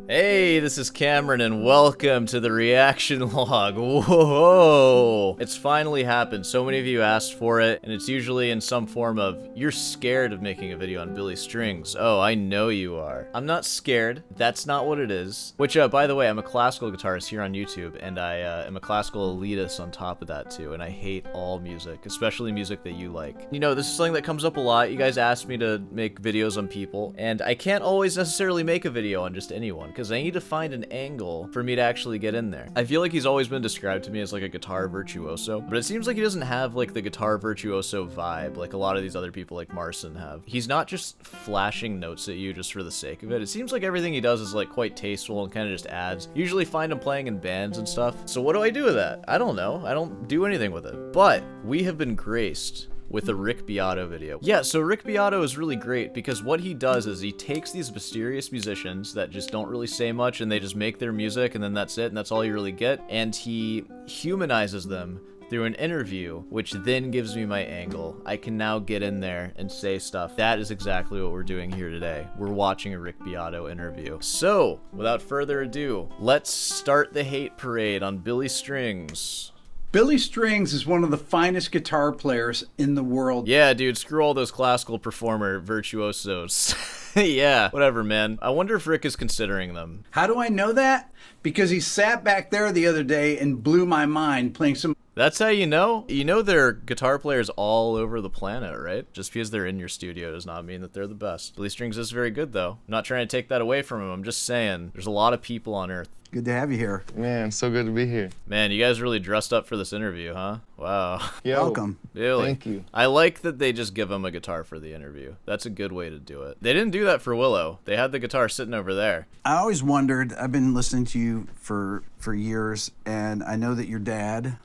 Hey, this is Cameron, and welcome to the reaction log. Whoa! It's finally happened. So many of you asked for it, and it's usually in some form of, you're scared of making a video on Billy Strings. Oh, I know you are. I'm not scared. That's not what it is. Which, by the way, I'm a classical guitarist here on YouTube, and I am a classical elitist on top of that, too, and I hate all music, especially music that you like. You know, this is something that comes up a lot. You guys ask me to make videos on people, and I can't always necessarily make a video on just anyone, because I need to find an angle for me to actually get in there. I feel like he's always been described to me as like a guitar virtuoso, but it seems like he doesn't have like the guitar virtuoso vibe like a lot of these other people like Marson have. He's not just flashing notes at you just for the sake of it. It seems like everything he does is like quite tasteful and kind of just adds. You usually find him playing in bands and stuff. So what do I do with that? I don't know. I don't do anything with it. But we have been graced with a Rick Beato video. Yeah, so Rick Beato is really great because what he does is he takes these mysterious musicians that just don't really say much and they just make their music and then that's it and that's all you really get, and he humanizes them through an interview, which then gives me my angle. I can now get in there and say stuff. That is exactly what we're doing here today. We're watching a Rick Beato interview. So, without further ado, let's start the hate parade on Billy Strings. Billy Strings is one of the finest guitar players in the world. Yeah, dude, screw all those classical performer virtuosos. Yeah, whatever, man. I wonder if Rick is considering them. How do I know that? Because he sat back there the other day and blew my mind playing some... That's how you know? You know there are guitar players all over the planet, right? Just because they're in your studio does not mean that they're the best. Billy Strings is very good, though. I'm not trying to take that away from him. I'm just saying, there's a lot of people on Earth. Good to have you here. Man, so good to be here. Man, you guys really dressed up for this interview, huh? Wow. Yo, welcome. Really? Thank you. I like that they just give him a guitar for the interview. That's a good way to do it. They didn't do that for Willow. They had the guitar sitting over there. I always wondered, I've been listening to you for years, and I know that your dad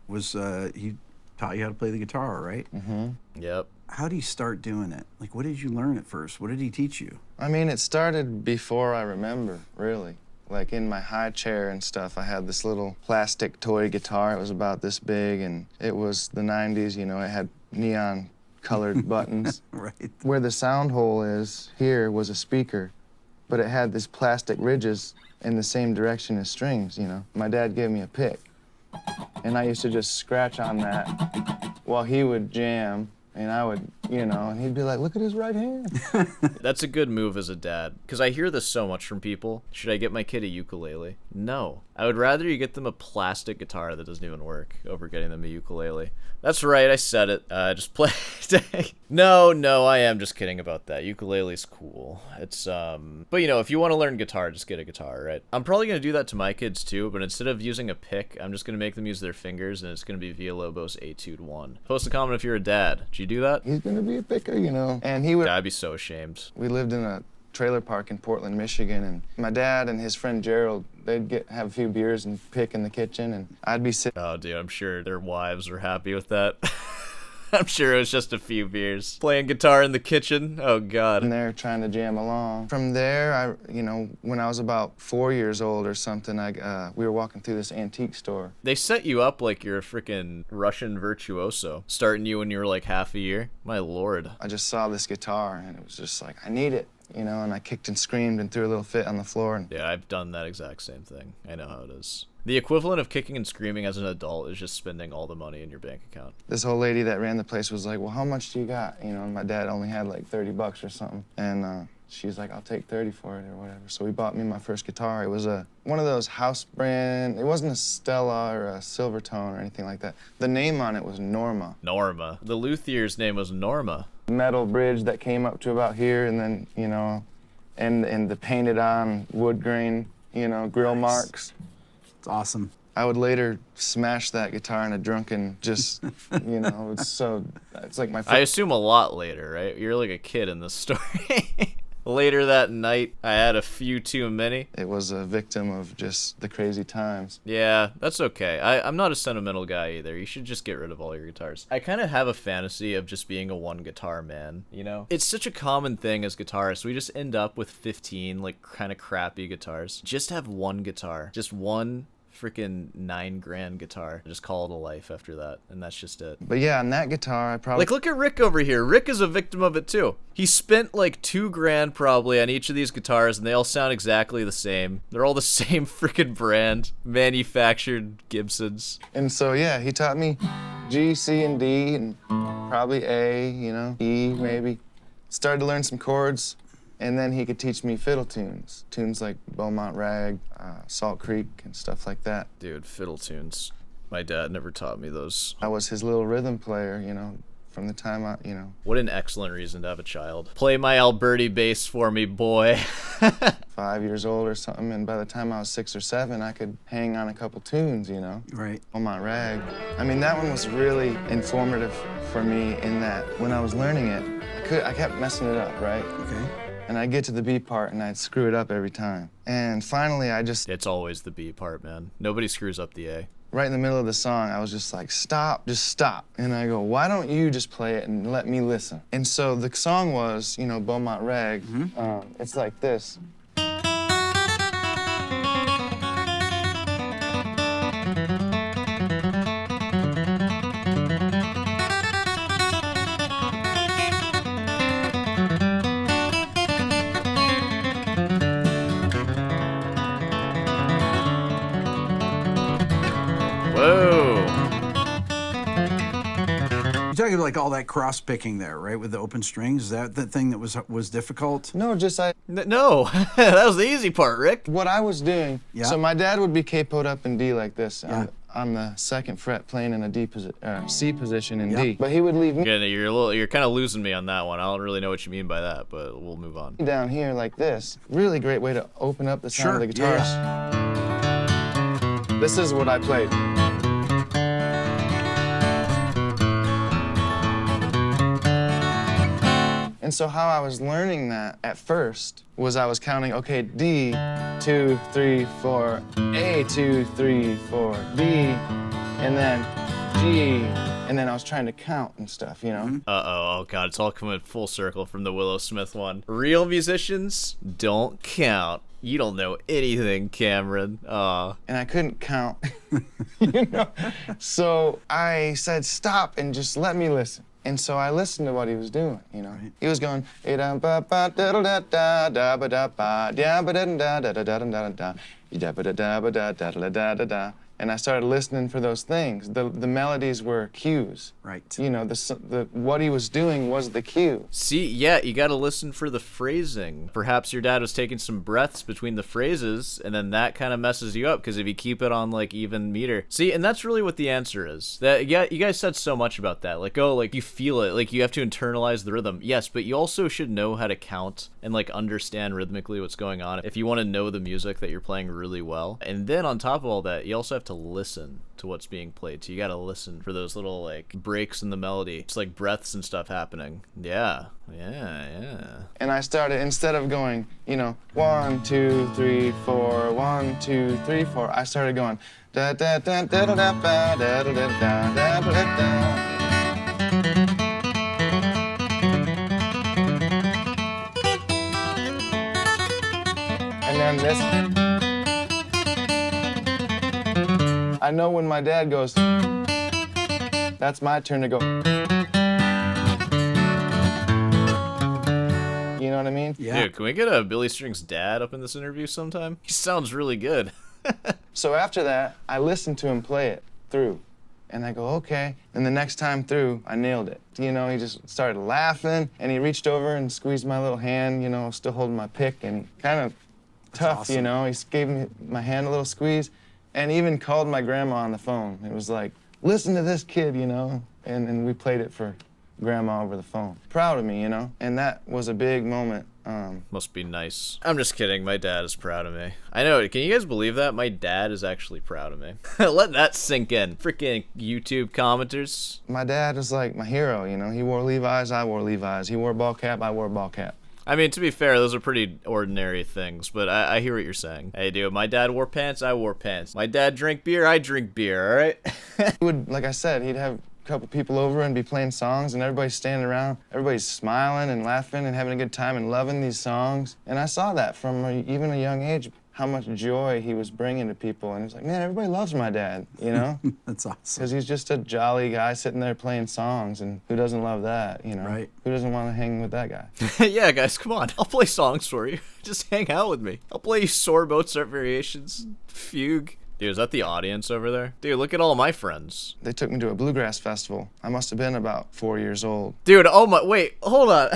was, he taught you how to play the guitar, right? Mm-hmm. Yep. How do you start doing it? Like, what did you learn at first? What did he teach you? I mean, it started before I remember, really. Like in my high chair and stuff, I had this little plastic toy guitar. It was about this big, and it was the 90s, you know, it had neon colored buttons. Right. Where the sound hole is here was a speaker, but it had these plastic ridges in the same direction as strings, you know. My dad gave me a pick, and I used to just scratch on that while he would jam. And I would, you know, and he'd be like, look at his right hand. That's a good move as a dad, because I hear this so much from people. Should I get my kid a ukulele? No. I would rather you get them a plastic guitar that doesn't even work over getting them a ukulele. That's right, I said it. Just play. No, I am just kidding about that. Ukulele's cool. It's, but you know, if you want to learn guitar, just get a guitar, right? I'm probably going to do that to my kids too, but instead of using a pick, I'm just going to make them use their fingers, and it's going to be Villa-Lobos Etude 1. Post a comment if you're a dad. Did you do that? He's gonna be a picker, you know. And he would... Yeah, I'd be so ashamed. We lived in a trailer park in Portland, Michigan, and my dad and his friend Gerald, they'd have a few beers and pick in the kitchen, and I'd be sitting... Oh, dude, I'm sure their wives were happy with that. I'm sure it was just a few beers. Playing guitar in the kitchen? Oh, God. And they're trying to jam along. From there, you know, when I was about 4 years old or something, we were walking through this antique store. They set you up like you're a freaking Russian virtuoso, starting you when you were like half a year. My lord. I just saw this guitar, and it was just like, I need it, you know, and I kicked and screamed and threw a little fit on the floor. And... Yeah, I've done that exact same thing. I know how it is. The equivalent of kicking and screaming as an adult is just spending all the money in your bank account. This whole lady that ran the place was like, well, how much do you got? You know, and my dad only had like 30 bucks or something. And she's like, I'll take 30 for it or whatever. So he bought me my first guitar. It was one of those house brand, it wasn't a Stella or a Silvertone or anything like that. The name on it was Norma. Norma. The luthier's name was Norma. Metal bridge that came up to about here, and then, you know, and the painted on wood grain, you know, grill marks. It's awesome. I would later smash that guitar in a drunken, just, you know, it's like my... I assume a lot later, right? You're like a kid in this story. Later that night, I had a few too many. It was a victim of just the crazy times. Yeah, that's okay. I'm not a sentimental guy either. You should just get rid of all your guitars. I kind of have a fantasy of just being a one guitar man, you know? It's such a common thing as guitarists. We just end up with 15, like, kind of crappy guitars. Just have one guitar. Just one freaking $9,000 guitar. I just call it a life after that, and that's just it. But yeah, on that guitar, I probably... Like, look at Rick over here. Rick is a victim of it, too. He spent, like, $2,000 probably on each of these guitars, and they all sound exactly the same. They're all the same freaking brand. Manufactured Gibsons. And so, yeah, he taught me G, C, and D, and probably A, you know, E, maybe. Started to learn some chords, and then he could teach me fiddle tunes. Tunes like Beaumont Rag, Salt Creek, and stuff like that. Dude, fiddle tunes. My dad never taught me those. I was his little rhythm player, you know, from the time I, you know. What an excellent reason to have a child. Play my Alberti bass for me, boy. 5 years old or something, and by the time I was 6 or 7, I could hang on a couple tunes, you know. Right. Beaumont Rag. I mean, that one was really informative for me in that when I was learning it, I kept messing it up, right? Okay. And I'd get to the B part and I'd screw it up every time. And finally, It's always the B part, man. Nobody screws up the A. right in the middle of the song, I was just like, stop, just stop. And I go, why don't you just play it and let me listen? And so the song was, you know, Beaumont Rag. It's like this. You're talking like all that cross picking there, right, with the open strings. Is that the thing that was difficult? No, just No, that was the easy part, Rick. what I was doing. Yeah. So my dad would be capoed up in D like this. Yeah. On the 2nd fret playing in a C position in Yeah. D. But he would leave me Yeah, you're kind of losing me on that one. I don't really know what you mean by that, but we'll move on. down here like this. Really great way to open up the sound of the Sure, guitars. This is what I played. And so how I was learning that at first was I was counting, okay, D, 2, 3, 4, A, 2, 3, 4, D, and then G, and then I was trying to count and stuff, you know? Oh god, it's all coming full circle from the Willow Smith one. Real musicians don't count. You don't know anything, Cameron. And I couldn't count, you know? So I said, stop and just let me listen. And so I listened to what he was doing, you know. He was going, and I started listening for those things. The melodies were cues. Right. You know, what he was doing was the cue. See, yeah, you gotta listen for the phrasing. Perhaps your dad was taking some breaths between the phrases, and then that kind of messes you up, because if you keep it on, like, even meter. See, and that's really what the answer is. That, yeah, you guys said so much about that. Like, oh, like, you feel it. Like, you have to internalize the rhythm. Yes, but you also should know how to count and, like, understand rhythmically what's going on if you want to know the music that you're playing really well. And then on top of all that, you also have to listen to what's being played. So you gotta listen for those little, like, breaks in the melody. It's like breaths and stuff happening. Yeah. And I started, instead of going, you know, 1, 2, 3, 4, 1, 2, 3, 4, I started going da da da da da da da da da da da da da. And then this. I know when my dad goes, that's my turn to go. You know what I mean? Yeah. Dude, can we get a Billy String's dad up in this interview sometime? He sounds really good. So after that, I listened to him play it through. And I go, okay. And the next time through, I nailed it. You know, he just started laughing, and he reached over and squeezed my little hand, you know, still holding my pick, and kind of tough, awesome. you know. He gave me my hand a little squeeze, and even called my grandma on the phone. It was like, listen to this kid, you know. And we played it for grandma over the phone. Proud of me, you know. And that was a big moment. Must be nice. I'm just kidding. My dad is proud of me. I know. Can you guys believe that? My dad is actually proud of me. Let that sink in. Freaking YouTube commenters. My dad was like my hero, you know. He wore Levi's, I wore Levi's. He wore a ball cap, I wore a ball cap. I mean, to be fair, those are pretty ordinary things, but I hear what you're saying. Hey, dude, my dad wore pants, I wore pants. My dad drank beer, I drink beer, all right? He would, like I said, he'd have a couple people over and be playing songs, and everybody's standing around. Everybody's smiling and laughing and having a good time and loving these songs. And I saw that from even a young age how much joy he was bringing to people. And he's like, man, everybody loves my dad, you know? That's awesome. Because he's just a jolly guy sitting there playing songs, and who doesn't love that, you know? Right. Who doesn't want to hang with that guy? Yeah, guys, come on. I'll play songs for you. Just hang out with me. I'll play you Soar Mozart variations, fugue. Dude, is that the audience over there? Dude, look at all my friends. They took me to a bluegrass festival. I must have been about 4 years old. Dude, oh my, wait, hold on.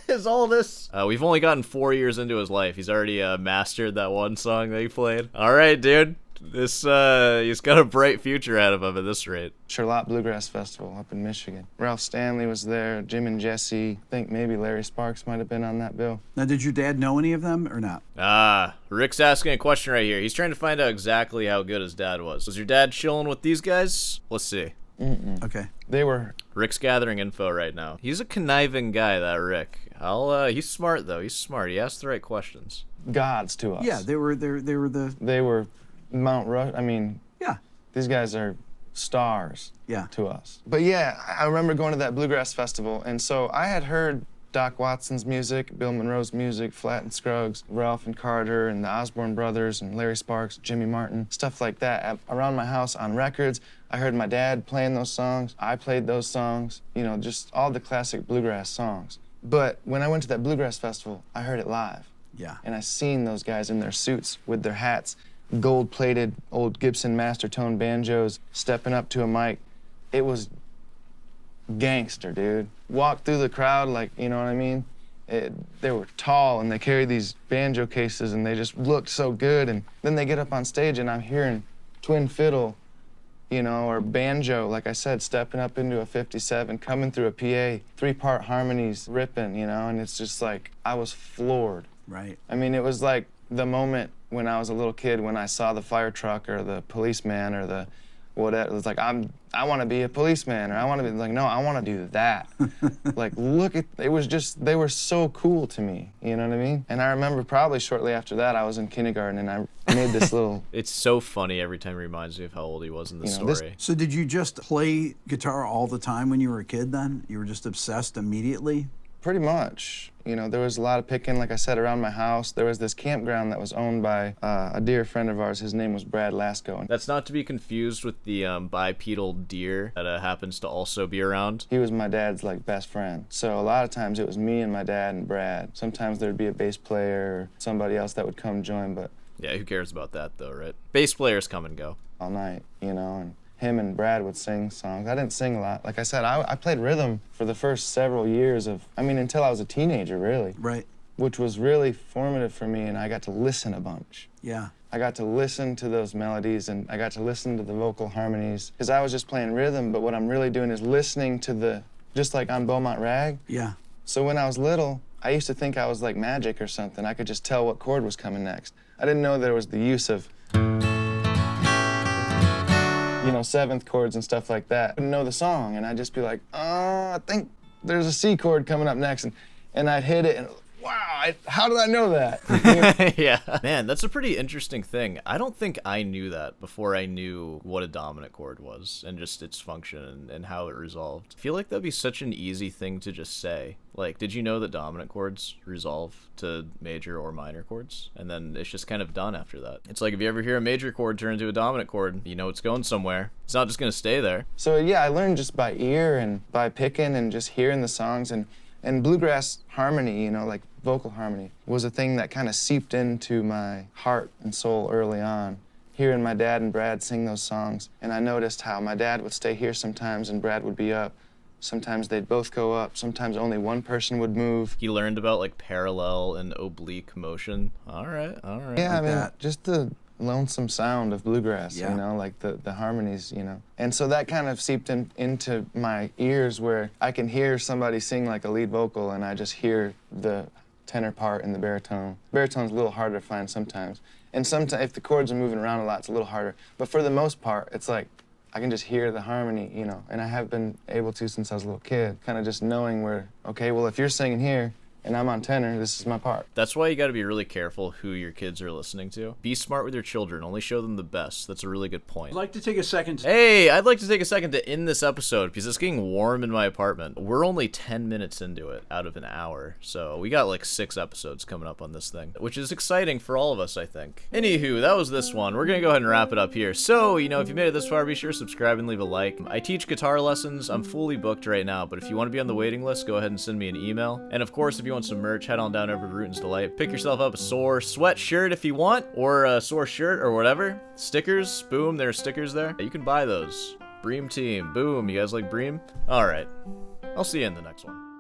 Is all this? We've only gotten 4 years into his life. He's already mastered that one song that he played. All right, dude. This, he's got a bright future ahead of him at this rate. Charlotte Bluegrass Festival up in Michigan. Ralph Stanley was there, Jim and Jesse. I think maybe Larry Sparks might have been on that bill. Now, did your dad know any of them or not? Rick's asking a question right here. He's trying to find out exactly how good his dad was. Was your dad chilling with these guys? Let's see. Okay. They were. Rick's gathering info right now. He's a conniving guy, that Rick. He's smart though. He's smart. He asked the right questions. Gods to us. Yeah, they were Mount Rush. I mean, yeah. these guys are stars Yeah. to us. But yeah, I remember going to that bluegrass festival, and so I had heard Doc Watson's music, Bill Monroe's music, Flatt and Scruggs, Ralph and Carter, and the Osborne Brothers, and Larry Sparks, Jimmy Martin, stuff like that. Around my house on records, I heard my dad playing those songs. I played those songs, you know, just all the classic bluegrass songs. But when I went to that bluegrass festival, I heard it live. Yeah. And I seen those guys in their suits with their hats, gold-plated old Gibson Master Tone banjos, stepping up to a mic. It was gangster, dude. Walked through the crowd like, you know what I mean? They were tall, and they carried these banjo cases, and they just looked so good. And then they get up on stage, and I'm hearing twin fiddle, you know, or banjo, like I said, stepping up into a 57, coming through a PA, three-part harmonies ripping, you know, and it's just like, I was floored. Right. I mean, it was like the moment when I was a little kid when I saw the fire truck or the policeman or the whatever. It was like, I want to be a policeman, or I want to be like, no, I want to do that. Like, look at, it was just, they were so cool to me, you know what I mean? And I remember probably shortly after that, I was in kindergarten and I made this little. It's so funny every time it reminds me of how old he was in the You know, story. So did you just play guitar all the time when you were a kid then? You were just obsessed immediately? Pretty much. You know, there was a lot of picking, like I said, around my house. There was this campground that was owned by a dear friend of ours. His name was Brad Lasco. That's not to be confused with the bipedal deer that happens to also be around. He was my dad's, like, best friend. So a lot of times it was me and my dad and Brad. Sometimes there'd be a bass player or somebody else that would come join, but Yeah, who cares about that though, right? Bass players come and go. all night, you know, and him and Brad would sing songs. I didn't sing a lot. Like I said, I played rhythm for the first several years of, I mean, until I was a teenager, really. Right. Which was really formative for me, and I got to listen a bunch. Yeah. I got to listen to those melodies, and I got to listen to the vocal harmonies, because I was just playing rhythm, but what I'm really doing is listening to the, just like on Beaumont Rag. Yeah. So when I was little, I used to think I was like magic or something. I could just tell what chord was coming next. I didn't know there was the use of, you know, seventh chords and stuff like that. I didn't know the song, and I'd just be like, oh, I think there's a C chord coming up next, and I'd hit it, and wow, how did I know that? Yeah. Man, that's a pretty interesting thing. I don't think I knew that before I knew what a dominant chord was and just its function and how it resolved. I feel like that'd be such an easy thing to just say. Like, did you know that dominant chords resolve to major or minor chords? And then it's just kind of done after that. It's like if you ever hear a major chord turn into a dominant chord, you know it's going somewhere. It's not just going to stay there. So yeah, I learned just by ear and by picking and just hearing the songs, and bluegrass harmony, you know, like vocal harmony, was a thing that kind of seeped into my heart and soul early on. Hearing my dad and Brad sing those songs, and I noticed how my dad would stay here sometimes and Brad would be up. Sometimes they'd both go up. Sometimes only one person would move. He learned about like parallel and oblique motion. All right. Yeah, Like I mean, that. just the lonesome sound of bluegrass, Yeah. you know, like the harmonies, you know. And so that kind of seeped into my ears where I can hear somebody sing like a lead vocal and I just hear the tenor part and the baritone. Baritone's a little harder to find sometimes. And sometimes if the chords are moving around a lot, it's a little harder. But for the most part, it's like I can just hear the harmony, you know, and I have been able to since I was a little kid, kind of just knowing where, okay, well, if you're singing here, and I'm on tenor. This is my part. That's why you got to be really careful who your kids are listening to. Be smart with your children. Only show them the best. That's a really good point. I'd like to take a second to... Hey, I'd like to take a second to end this episode because it's getting warm in my apartment. We're only 10 minutes into it out of an hour, so we got like 6 episodes coming up on this thing, which is exciting for all of us, I think. Anywho, that was this one. We're gonna go ahead and wrap it up here. So, you know, if you made it this far, be sure to subscribe and leave a like. I teach guitar lessons. I'm fully booked right now, but if you want to be on the waiting list, go ahead and send me an email. And of course, if you want some merch, head on down over to Rootin's Delight. Pick yourself up a sore sweatshirt if you want, or a sore shirt or whatever. Stickers, boom, there are stickers there. You can buy those. Bream team, boom. You guys like Bream? All right. I'll see you in the next one.